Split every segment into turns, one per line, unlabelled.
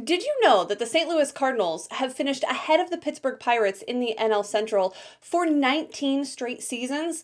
Did you know that the St. Louis Cardinals have finished ahead of the Pittsburgh Pirates in the NL Central for 19 straight seasons?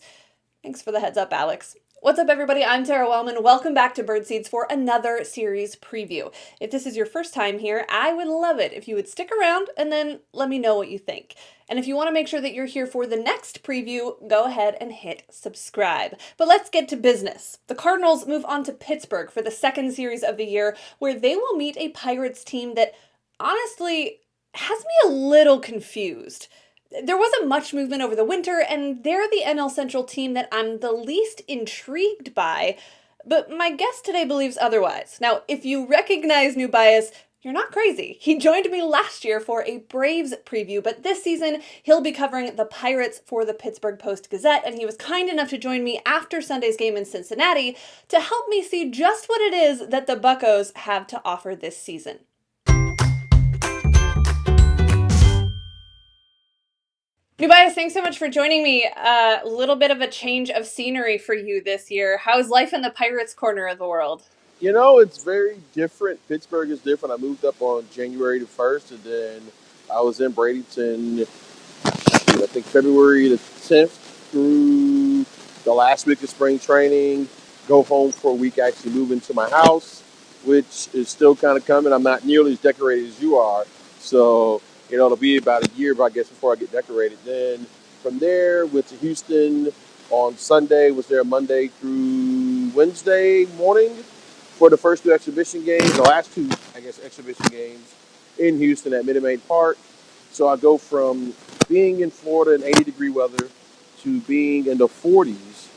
Thanks for the heads up, Alex. What's up, everybody? I'm Tara Wellman. Welcome back to Birdseeds for another series preview. If this is your first time here, I would love it if you would stick around and then let me know what you think. And if you want to make sure that you're here for the next preview, go ahead and hit subscribe. But let's get to business. The Cardinals move on to Pittsburgh for the second series of the year, where they will meet a Pirates team that honestly has me a little confused. There wasn't much movement over the winter, and they're the NL Central team that I'm the least intrigued by, but my guest today believes otherwise. Now, if you recognize Nubyjas, you're not crazy. He joined me last year for a Braves preview, but this season he'll be covering the Pirates for the Pittsburgh Post-Gazette, and he was kind enough to join me after Sunday's game in Cincinnati to help me see just what it is that the Buccos have to offer this season. Nubyjas, thanks so much for joining me. A little bit of a change of scenery for you this year. How's life in the Pirates corner of the world?
You know, it's very different. Pittsburgh is different. I moved up on January the 1st, and then I was in Bradenton, I think February the 10th through the last week of spring training. Go home for a week, actually move into my house, which is still kind of coming. I'm not nearly as decorated as you are. So, it'll be about a year, I guess, before I get decorated. Then from there, went to Houston on Sunday, was there Monday through Wednesday morning for the first two exhibition games, the last two, I guess, exhibition games in Houston at Minute Maid Park. So I go from being in Florida in 80-degree weather to being in the 40s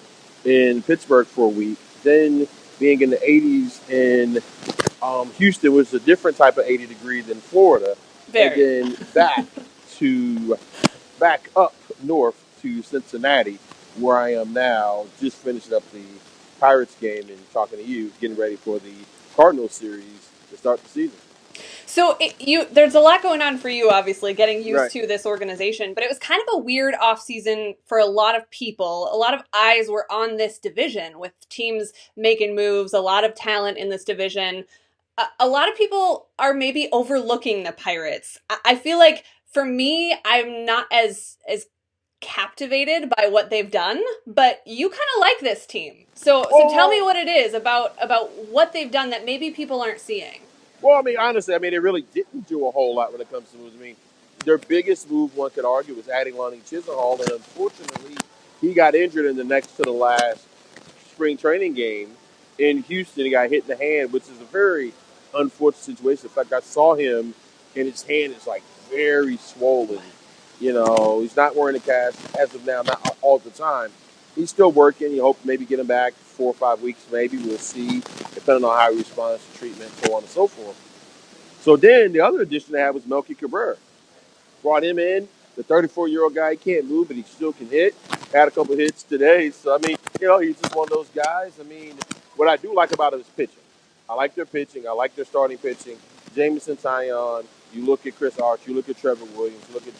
in Pittsburgh for a week, then being in the 80s in Houston, which is a different type of 80 degree than Florida,
Very.
and then back up north to Cincinnati, where I am now, just finishing up the Pirates game and talking to you, getting ready for the Cardinals series to start the season.
So there's a lot going on for you, obviously, getting used
Right.
to this organization, but it was kind of a weird offseason for a lot of people. A lot of eyes were on this division with teams making moves, a lot of talent in this division. A lot of people are maybe overlooking the Pirates. I feel like for me, I'm not as captivated by what they've done, but you kind of like this team. So tell me
Well,
what it is about what they've done that maybe people aren't seeing.
well, I mean, honestly, they really didn't do a whole lot when it comes to moves. I mean, their biggest move, one could argue, was adding Lonnie Chisenhall, and unfortunately, he got injured in the next to the last spring training game in Houston. He got hit in the hand, which is a very unfortunate situation. In fact, I saw him, and his hand is like very swollen. He's not wearing a cast as of now, not all the time. He's still working. You hope maybe get him back 4 or 5 weeks, maybe. We'll see, depending on how he responds to treatment, so on and so forth. So then the other addition they had was Melky Cabrera. Brought him in. The 34-year-old guy, he can't move, but he still can hit. Had a couple hits today. So, I mean, he's just one of those guys. I mean, what I do like about him is pitching. I like their pitching. I like their starting pitching. Jameson Taillon. You look at Chris Arch. You look at Trevor Williams. You look at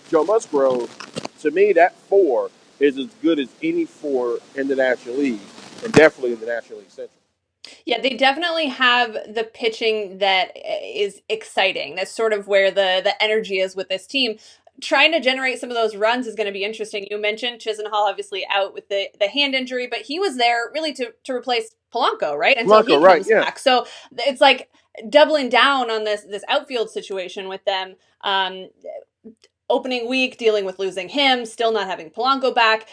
Joe Musgrove. To me, that four is as good as any four in the National League, and definitely in the National League Central.
Yeah, they definitely have the pitching that is exciting. That's sort of where the energy is with this team. Trying to generate some of those runs is going to be interesting. You mentioned Chisenhall obviously out with the hand injury, but he was there really to replace Polanco, right? Until
Blanco,
he
right,
comes
yeah.
back. So it's like doubling down on this outfield situation with them. Opening week, dealing with losing him, still not having Polanco back.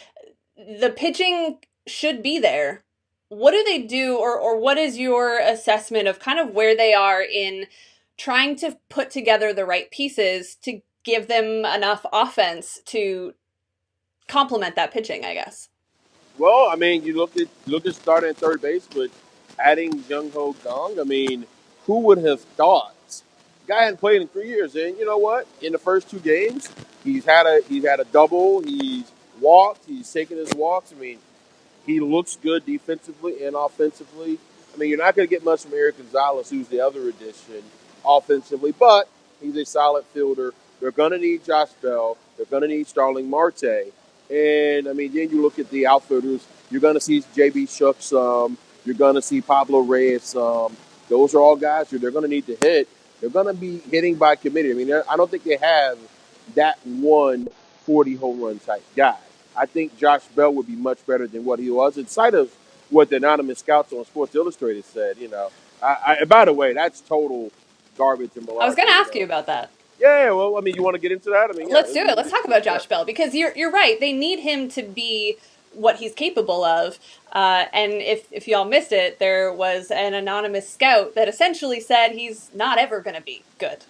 The pitching should be there. What do they do, or what is your assessment of kind of where they are in trying to put together the right pieces to give them enough offense to complement that pitching, I guess?
Well, I mean, you look at starting at third base, but adding Jung Ho Kong. I mean, who would have thought? The guy hadn't played in 3 years, and you know what? In the first two games, he's had a double. He's walked. He's taken his walks. I mean, he looks good defensively and offensively. I mean, you're not going to get much from Eric Gonzalez, who's the other addition offensively, but he's a solid fielder. They're going to need Josh Bell. They're going to need Starling Marte. And, I mean, then you look at the outfielders. You're going to see J.B. Shucks some. You're going to see Pablo Reyes some. Those are all guys who they're going to need to hit. They're going to be hitting by committee. I mean, I don't think they have that one 40 home run type guy. I think Josh Bell would be much better than what he was, in sight of what the anonymous scouts on Sports Illustrated said. By the way, that's total garbage and
I was going
malarkey.
to ask you about that.
Yeah. Well, I mean, you want to get into that? I mean, yeah.
Let's do it. Let's talk about
Yeah.
Josh Bell because you're right. They need him to be what he's capable of. And if y'all missed it, there was an anonymous scout that essentially said he's not ever going to be good.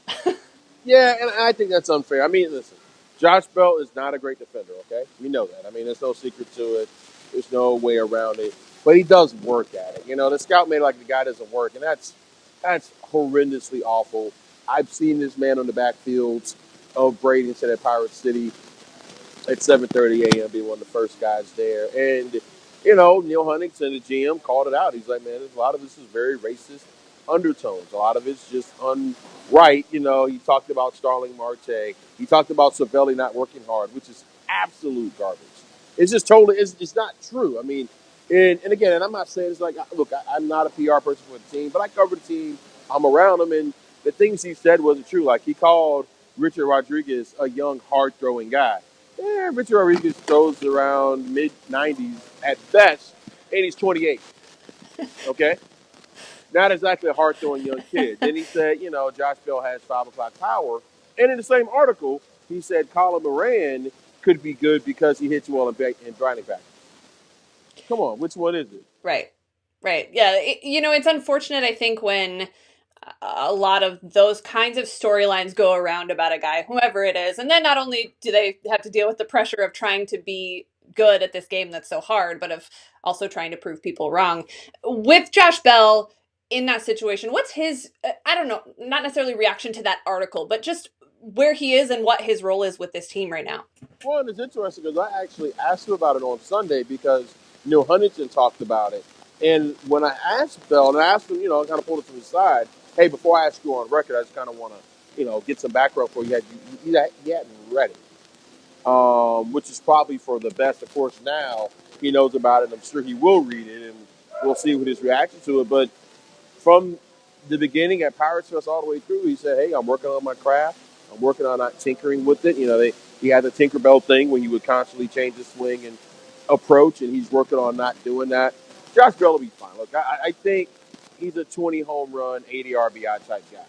Yeah, and I think that's unfair. I mean, listen, Josh Bell is not a great defender, okay? We know that. I mean, there's no secret to it. There's no way around it. But he does work at it. The scout made it like the guy doesn't work, and that's horrendously awful. I've seen this man on the backfields of Bradenton at Pirate City at 7:30 a.m. be one of the first guys there. And, Neil Huntington, the GM, called it out. He's like, man, a lot of this is very racist undertones. A lot of it's just unright. He talked about Starling Marte. He talked about Savelli not working hard, which is absolute garbage. It's just totally, it's not true. I mean, and again, and I'm not saying it's like, look, I'm not a PR person for the team, but I cover the team. I'm around them, and the things he said wasn't true. Like, he called Richard Rodriguez a young, hard-throwing guy. Yeah, Richard Rodriguez throws around mid-90s at best, and he's 28. Okay? Not exactly a hard-throwing young kid. Then he said, Josh Bell has 5 o'clock power. And in the same article, he said Colin Moran could be good because he hits well in grinding back. Come on, which one is it?
Right. Right. Yeah. It's unfortunate, I think, when a lot of those kinds of storylines go around about a guy, whoever it is. And then not only do they have to deal with the pressure of trying to be good at this game that's so hard, but of also trying to prove people wrong. With Josh Bell in that situation, what's his, I don't know, not necessarily reaction to that article, but just where he is and what his role is with this team right now?
Well, and it's interesting because I actually asked him about it on Sunday because Neil Huntington talked about it. And when I asked Bell, and I asked him, I kind of pulled it to the side, hey, before I ask you on record, I just kind of want to, get some background for you. You hadn't read it, which is probably for the best. Of course, now he knows about it. I'm sure he will read it, and we'll see what his reaction to it. But from the beginning at Pirates Fest all the way through, he said, hey, I'm working on my craft. I'm working on not tinkering with it. He had the Tinkerbell thing where he would constantly change his swing and approach, and he's working on not doing that. Josh Bell will be fine. Look, I think he's a 20 home run, 80 RBI type guy.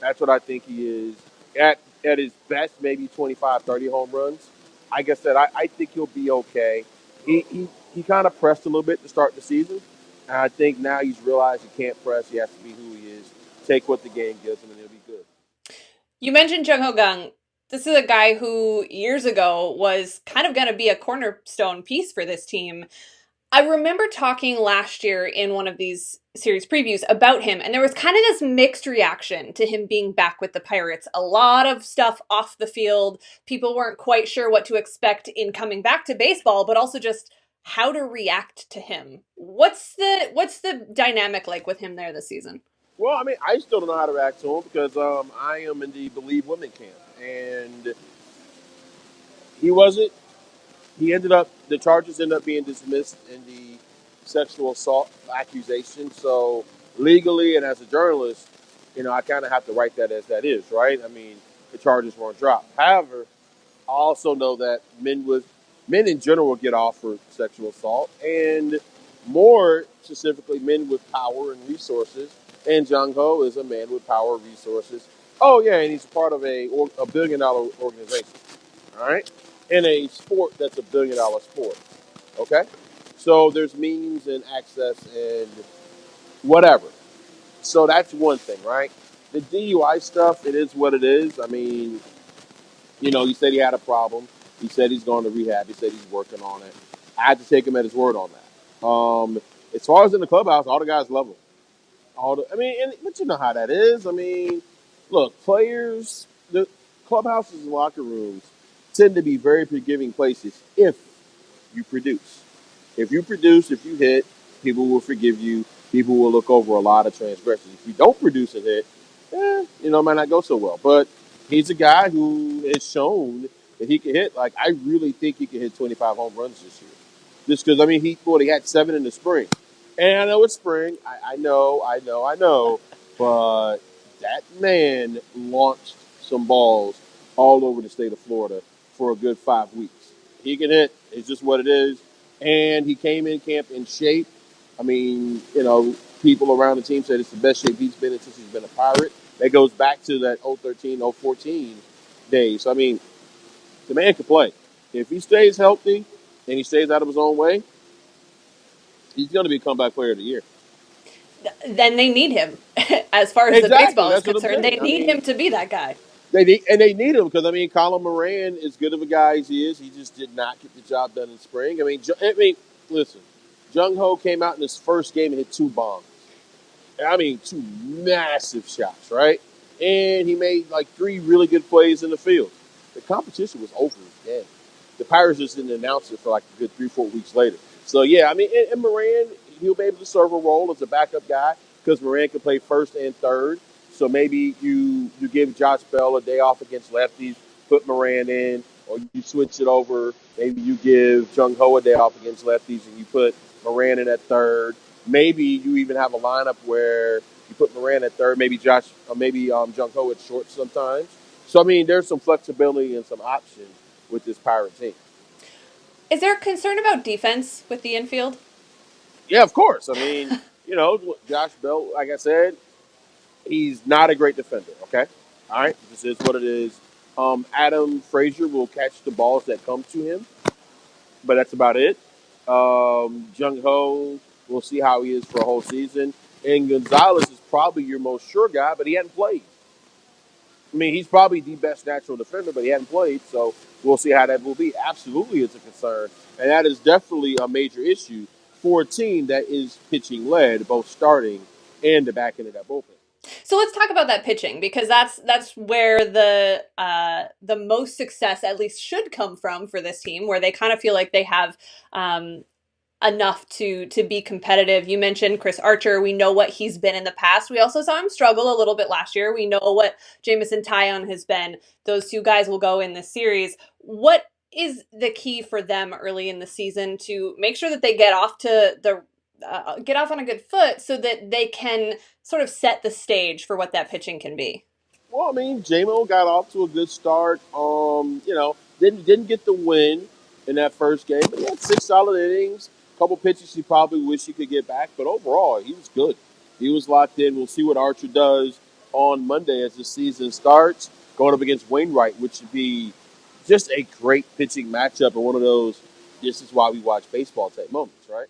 That's what I think he is. At his best, maybe 25, 30 home runs. Like I said, I think he'll be okay. He kind of pressed a little bit to start the season. And I think now he's realized he can't press. He has to be who he is. Take what the game gives him, and he'll be good.
You mentioned Jung Ho Gung. This is a guy who years ago was kind of going to be a cornerstone piece for this team. I remember talking last year in one of these series previews about him, and there was kind of this mixed reaction to him being back with the Pirates. A lot of stuff off the field. People weren't quite sure what to expect in coming back to baseball, but also just how to react to him. What's the dynamic like with him there this season?
Well, I mean, I still don't know how to react to him because I am in the Believe Women camp, and he wasn't. The charges ended up being dismissed in the sexual assault accusation. So legally and as a journalist, I kind of have to write that as that is, right? I mean, the charges weren't dropped. However, I also know that men in general get off for sexual assault, and more specifically, men with power and resources. And Jung Ho is a man with power and resources. Oh yeah, and he's part of a billion-dollar organization. All right, in a sport that's $1 billion sport. Okay, so there's means and access and whatever. So that's one thing, right? The DUI stuff, it is what it is. I mean, he said he had a problem. He said he's going to rehab. He said he's working on it. I had to take him at his word on that. As far as in the clubhouse, all the guys love him. But you know how that is. I mean, look, players, the clubhouses and locker rooms tend to be very forgiving places if you produce. If you produce, if you hit, people will forgive you. People will look over a lot of transgressions. If you don't produce a hit, it might not go so well. But he's a guy who has shown that he can hit. Like, I really think he can hit 25 home runs this year. Just because, I mean, he had 7 in the spring. And I know it's spring. I know. But that man launched some balls all over the state of Florida for a good 5 weeks. He can hit. It's just what it is. And he came in camp in shape. I mean, people around the team said it's the best shape he's been in since he's been a Pirate. That goes back to that 013, 014 days. So, I mean, the man can play. If he stays healthy and he stays out of his own way, he's going to be comeback player of the year.
Then they need him. As far as the
Exactly.
baseball is
That's what I'm
concerned, they
saying. I
need
mean,
him to be that guy.
they need him because, I mean, Colin Moran, as good of a guy as he is, he just did not get the job done in spring. I mean, listen, Jung Ho came out in his first game and hit 2 bombs. I mean, 2 massive shots, right? And he made like 3 really good plays in the field. The competition was over again. The Pirates just didn't announce it for like a good 3-4 weeks later. So, yeah, I mean, and Moran, he'll be able to serve a role as a backup guy because Moran can play first and third. So maybe you give Josh Bell a day off against lefties, put Moran in, or you switch it over. Maybe you give Jung Ho a day off against lefties and you put Moran in at third. Maybe you even have a lineup where you put Moran at third, maybe Jung Ho at short sometimes. So, I mean, there's some flexibility and some options with this Pirate team.
Is there concern about defense with the infield?
Yeah, of course. I mean, Josh Bell, like I said, he's not a great defender, okay? All right? This is what it is. Adam Frazier will catch the balls that come to him, but that's about it. Jung Ho, we'll see how he is for a whole season. And Gonzalez is probably your most sure guy, but he hadn't played. I mean, he's probably the best natural defender, but he hadn't played, so we'll see how that will be. Absolutely, it's a concern, and that is definitely a major issue for a team that is pitching led, both starting and the back end of that bullpen.
So let's talk about that pitching because that's where the most success at least should come from for this team, where they kind of feel like they have enough to be competitive. You mentioned Chris Archer. We know what he's been in the past. We also saw him struggle a little bit last year. We know what Jamison Taillon has been. Those 2 guys will go in this series. What is the key for them early in the season to make sure that they get off on a good foot so that they can sort of set the stage for what that pitching can be?
Well, I mean, JMO got off to a good start. Didn't get the win in that first game, but he had 6 solid innings. A couple pitches he probably wish he could get back, but overall he was good. He was locked in. We'll see what Archer does on Monday as the season starts, going up against Wainwright, which should be just a great pitching matchup and one of those. This is why we watch baseball type moments, right?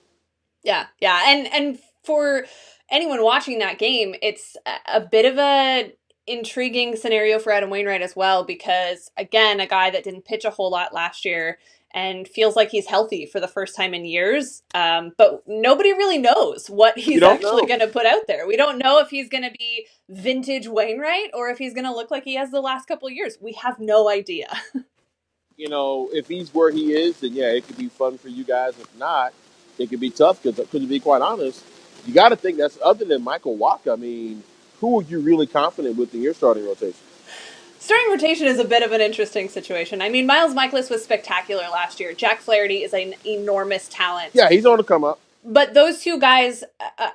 Yeah, yeah, and for anyone watching that game, it's a bit of a intriguing scenario for Adam Wainwright as well because again, a guy that didn't pitch a whole lot last year and feels like he's healthy for the first time in years, but nobody really knows what
You
he's
don't
actually
know.
going to put out there. We don't know if he's going to be vintage Wainwright or if he's going to look like he has the last couple of years. We have no idea.
If he's where he is, then yeah, it could be fun for you guys. If not, it could be tough because, to be quite honest, you got to think that's other than Michael Walker. I mean, who are you really confident with in your starting rotation?
Starting rotation is a bit of an interesting situation. I mean, Miles Michaelis was spectacular last year. Jack Flaherty is an enormous talent.
Yeah, he's on the come up.
But those 2 guys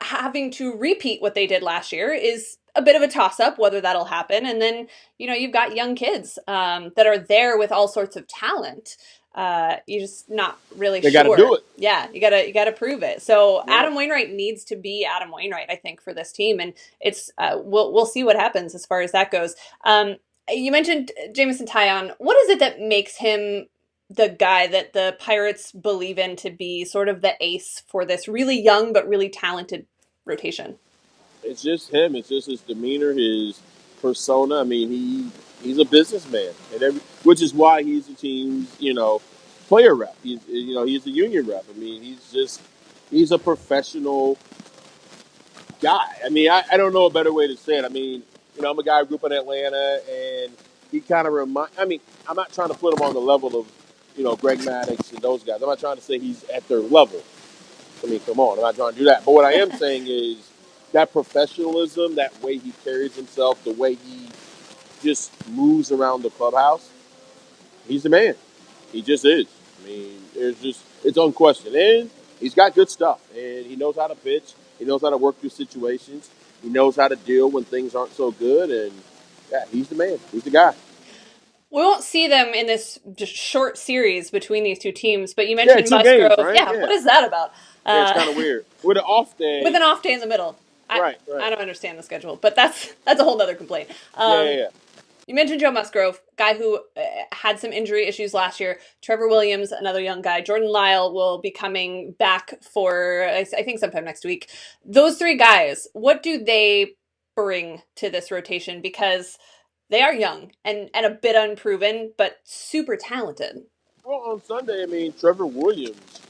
having to repeat what they did last year is a bit of a toss-up, whether that'll happen. And then, you've got young kids that are there with all sorts of talent. You're just not really
They
sure.
got to do it.
Yeah, you gotta prove it. So
Yeah.
Adam Wainwright needs to be Adam Wainwright, I think, for this team, and it's we'll see what happens as far as that goes. You mentioned Jamison Taillon. What is it that makes him the guy that the Pirates believe in to be sort of the ace for this really young but really talented rotation?
It's just him. It's just his demeanor, his persona. I mean, he's a businessman, which is why he's the team's player rep. He's a union rep. I mean, he's a professional guy. I mean, I don't know a better way to say it. I mean, I'm a guy who grew up in Atlanta, and he kind of I mean, I'm not trying to put him on the level of Greg Maddux and those guys. I'm not trying to say he's at their level. I mean, come on, I'm not trying to do that. But what I am saying is that professionalism, that way he carries himself, the way he just moves around the clubhouse, he's the man. He just is. I mean, it's unquestioned. And he's got good stuff. And he knows how to pitch. He knows how to work through situations. He knows how to deal when things aren't so good, and yeah, he's the man. He's the guy.
We won't see them in this just short series between these two teams, but you
Yeah,
mentioned
2 games,
Musgrove.
right?
Yeah, what
Yeah,
is that about?
yeah. It's
Uh,
kind of weird with an off
with
day.
an off day in the middle. I
Right, right.
I don't understand the schedule, but that's a whole nother complaint.
Yeah, yeah,
Um,
yeah.
you mentioned Joe Musgrove, guy who had some injury issues last year. Trevor Williams, another young guy. Jordan Lyle will be coming back for, I think, sometime next week. Those three guys, what do they bring to this rotation? Because they are young and a bit unproven, but super talented.
Well, on Sunday, I mean, Trevor Williams,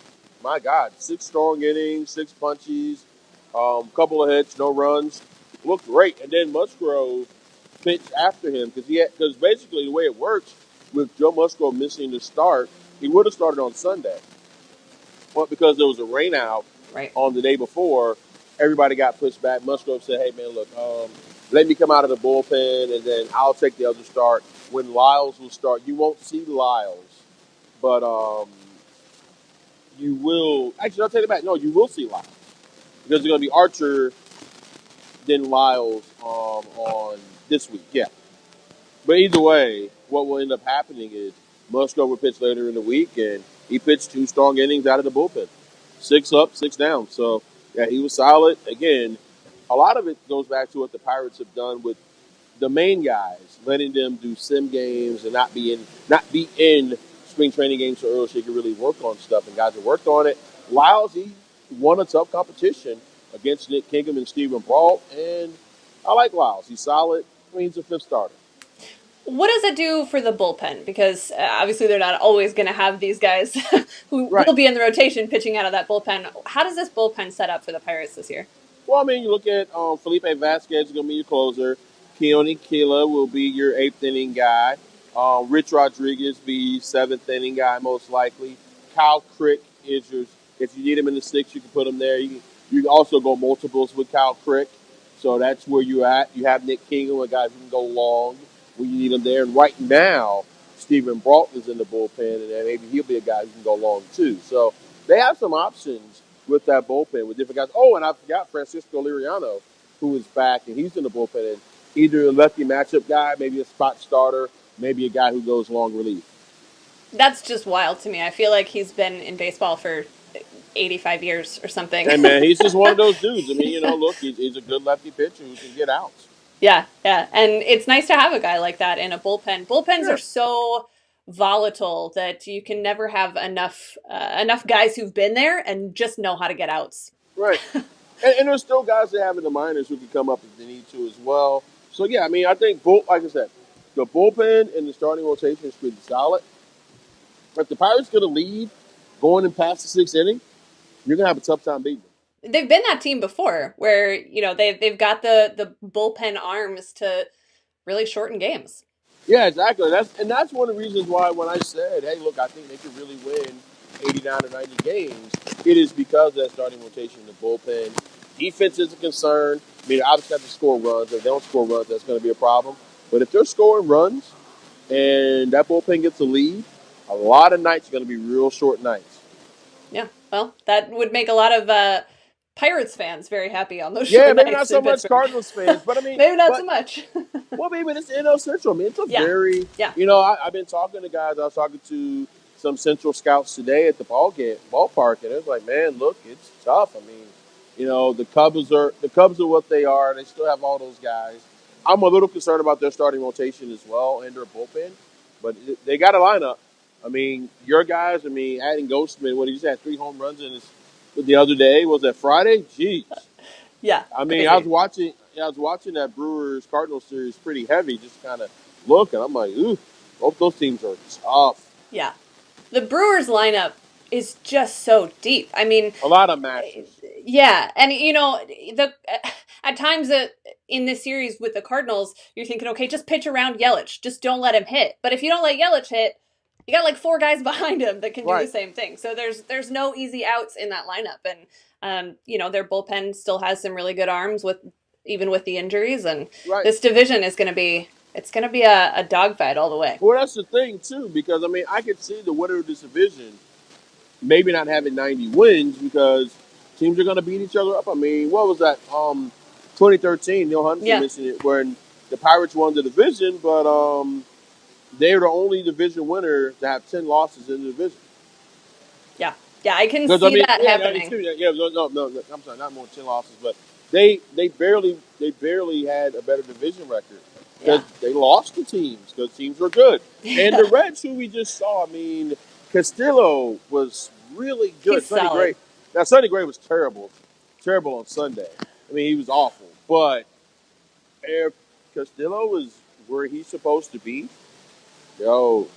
my God, 6 strong innings, 6 punches, couple of hits, no runs, looked great. And then Musgrove pitched after him because basically the way it works with Joe Musgrove missing the start, he would have started on Sunday, but because there was a rain out
Right.
on the day before, everybody got pushed back. Musgrove said, "Hey man, look, let me come out of the bullpen, and then I'll take the other start when Lyles will start. You won't see Lyles." But you will actually. I'll take it back. No, you will see Lyles because it's going to be Archer then Lyles on this week. Yeah, but either way, what will end up happening is Musgrove will pitch later in the week, and he pitched 2 strong innings out of the bullpen, 6 up, 6 down. So yeah, he was solid. Again, a lot of it goes back to what the Pirates have done with the main guys, letting them do sim games and not be in spring training games so early so they can really work on stuff. And guys have worked on it. Lyles, he won a tough competition against Nick Kingham and Stephen Brault, and I like Lyles. He's solid. I mean, he's a fifth starter.
What does it do for the bullpen? Because obviously they're not always going to have these guys who
Right.
will be in the rotation pitching out of that bullpen. How does this bullpen set up for the Pirates this year?
Well, I mean, you look at Felipe Vasquez is going to be your closer. Keone Kela will be your eighth inning guy. Rich Rodriguez be seventh inning guy most likely. Kyle Crick is your. If you need him in the sixth, you can put him there. You can also go multiples with Kyle Crick. So that's where you're at. You have Nick Kingham, a guy who can go long when you need him there. And right now, Stephen Brault is in the bullpen, and then maybe he'll be a guy who can go long too. So they have some options with that bullpen with different guys. Oh, and I forgot Francisco Liriano, who is back, and he's in the bullpen. And either a lefty matchup guy, maybe a spot starter, maybe a guy who goes long relief.
That's just wild to me. I feel like he's been in baseball for 85 years or something.
And man, he's just one of those dudes. I mean, look, he's a good lefty pitcher who can get outs.
Yeah, yeah. And it's nice to have a guy like that in a bullpen. Bullpens are
Yeah,
so volatile that you can never have enough guys who've been there and just know how to get outs.
right. And there's still guys they have in the minors who can come up if they need to as well. So yeah, I mean, I think like I said, the bullpen and the starting rotation is pretty solid. If the Pirates get a lead going and past the sixth inning, you're gonna have a tough time beating them.
They've been that team before where, they've got the bullpen arms to really shorten games.
Yeah, exactly. That's one of the reasons why when I said, "Hey, look, I think they could really win 89 or 90 games," it is because of that starting rotation, the bullpen. Defense is a concern. I mean, obviously have to score runs. If they don't score runs, that's going to be a problem. But if they're scoring runs and that bullpen gets a lead, a lot of nights are going to be real short nights.
Yeah. Well, that would make a lot of Pirates fans very happy on those
Yeah,
short
maybe not
nights
so
in
much
Pittsburgh.
Cardinals fans, but I mean,
Maybe not so
but
much.
well, maybe it's NL Central. I mean, it's a
Yeah.
very,
Yeah.
I've been talking to guys. I was talking to some Central scouts today at the ballpark, and it was like, man, look, it's tough. I mean, the Cubs are what they are. They still have all those guys. I'm a little concerned about their starting rotation as well and their bullpen, but they got a lineup. I mean, your guys. I mean, adding Ghostman, what he just had 3 home runs in the other day. Was that Friday? Jeez.
Yeah.
I mean, I was
Crazy.
watching. I was watching that Brewers Cardinals series pretty heavy, just kind of looking. I'm like, ooh, both those teams are tough.
Yeah. The Brewers lineup is just so deep. I mean,
A lot of matches.
yeah, and the at times in this series with the Cardinals, you're thinking, okay, just pitch around Yelich, just don't let him hit. But if you don't let Yelich hit, you got like four guys behind him that can do the
Right.
same thing. So there's no easy outs in that lineup, and their bullpen still has some really good arms with even with the injuries, and
Right.
this division is going to be a dogfight all the way.
Well, that's the thing too, because I mean, I could see the winner of this division maybe not having 90 wins because teams are going to beat each other up. I mean, what was that? 2013, Neil Huntington
Yeah.
mentioned it, when the Pirates won the division, but they were the only division winner to have 10 losses in the division.
Yeah. Yeah, I can
Because I
see
mean,
that
yeah,
happening.
no, I'm sorry, not more than 10 losses, but they barely had a better division record because
Yeah.
they lost to teams because teams were good. And
Yeah.
the Reds, who we just saw, I mean, Castillo was really good.
He's
Sonny Gray,
solid.
now Sonny Gray was terrible on Sunday. I mean, he was awful, but if Castillo was where he's supposed to be, yo,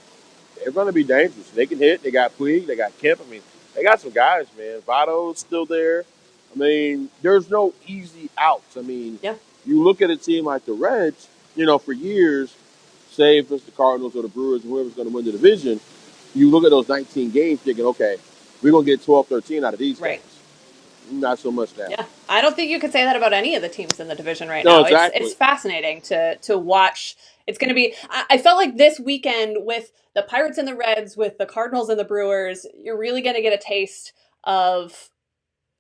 they're going to be dangerous. They can hit. They got Puig. They got Kemp. I mean, they got some guys, man. Votto's still there. I mean, there's no easy outs. I mean,
Yeah.
you look at a team like the Reds, for years, say if it's the Cardinals or the Brewers, whoever's going to win the division, you look at those 19 games thinking, okay, we're going to get 12, 13 out of these
Right.
guys. Not so much now.
Yeah, I don't think you could say that about any of the teams in the division right
No,
now.
exactly.
It's fascinating to watch. It's going to be. I felt like this weekend with the Pirates and the Reds, with the Cardinals and the Brewers, you're really going to get a taste of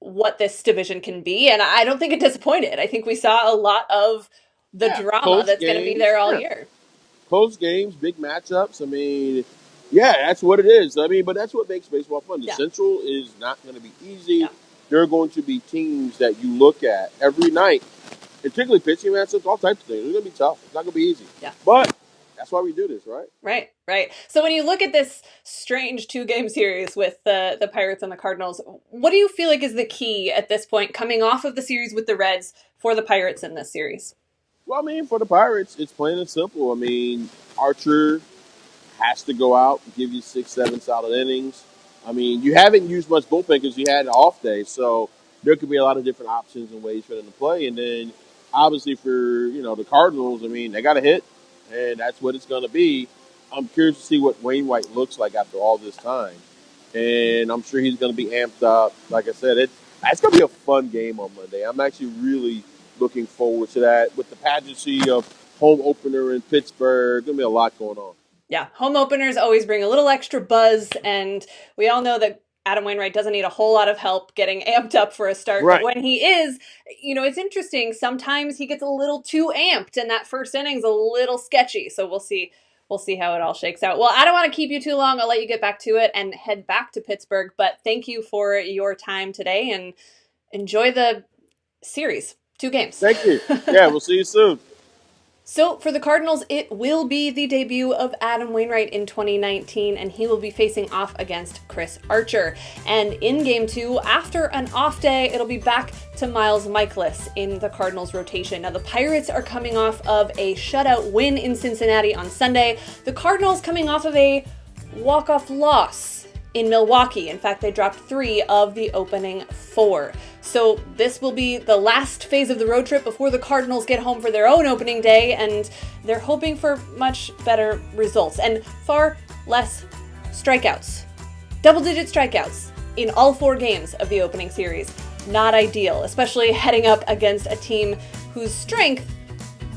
what this division can be, and I don't think it disappointed. I think we saw a lot of the
Yeah,
drama
close
that's going to be
games.
there all
Yeah.
year.
Close games, big matchups. I mean, yeah, that's what it is. I mean, but that's what makes baseball fun. The
Yeah.
Central is not going to be easy.
Yeah.
There are going to be teams that you look at every night, and particularly pitching matchups, all types of things. It's going to be tough. It's not going to be easy.
Yeah.
But that's why we do this, right?
Right. So when you look at this strange 2-game series with the Pirates and the Cardinals, what do you feel like is the key at this point coming off of the series with the Reds for the Pirates in this series?
Well, I mean, for the Pirates, it's plain and simple. I mean, Archer has to go out and give you 6, 7 solid innings. I mean, you haven't used much bullpen because you had an off day, so there could be a lot of different options and ways for them to play. And then, obviously, for the Cardinals, I mean, they got to hit, and that's what it's going to be. I'm curious to see what Wainwright looks like after all this time, and I'm sure he's going to be amped up. Like I said, it's going to be a fun game on Monday. I'm actually really looking forward to that with the pageantry of home opener in Pittsburgh. Going to be a lot going on.
Yeah, home openers always bring a little extra buzz, and we all know that Adam Wainwright doesn't need a whole lot of help getting amped up for a start.
Right.
But when he is, it's interesting. Sometimes he gets a little too amped, and that first inning's a little sketchy. So we'll see. We'll see how it all shakes out. Well, I don't want to keep you too long. I'll let you get back to it and head back to Pittsburgh. But thank you for your time today, and enjoy the series. 2 games.
Thank you. Yeah, we'll see you soon.
So for the Cardinals, it will be the debut of Adam Wainwright in 2019, and he will be facing off against Chris Archer. And in Game 2, after an off day, it'll be back to Miles Michaelis in the Cardinals rotation. Now, the Pirates are coming off of a shutout win in Cincinnati on Sunday. The Cardinals coming off of a walk-off loss in Milwaukee. In fact, they dropped 3 of the opening 4. So this will be the last phase of the road trip before the Cardinals get home for their own opening day, and they're hoping for much better results and far less strikeouts. Double-digit strikeouts in all 4 games of the opening series. Not ideal, especially heading up against a team whose strength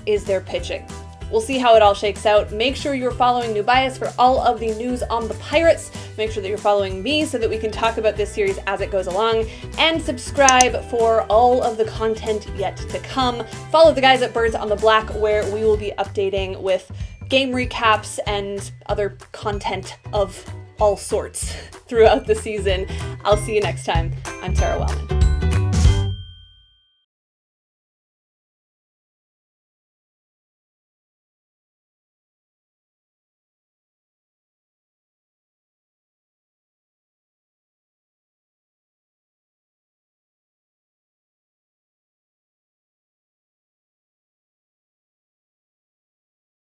is their pitching. We'll see how it all shakes out. Make sure you're following Nubyjas for all of the news on the Pirates. Make sure that you're following me so that we can talk about this series as it goes along. And subscribe for all of the content yet to come. Follow the guys at Birds on the Black, where we will be updating with game recaps and other content of all sorts throughout the season. I'll see you next time. I'm Tara Wellman.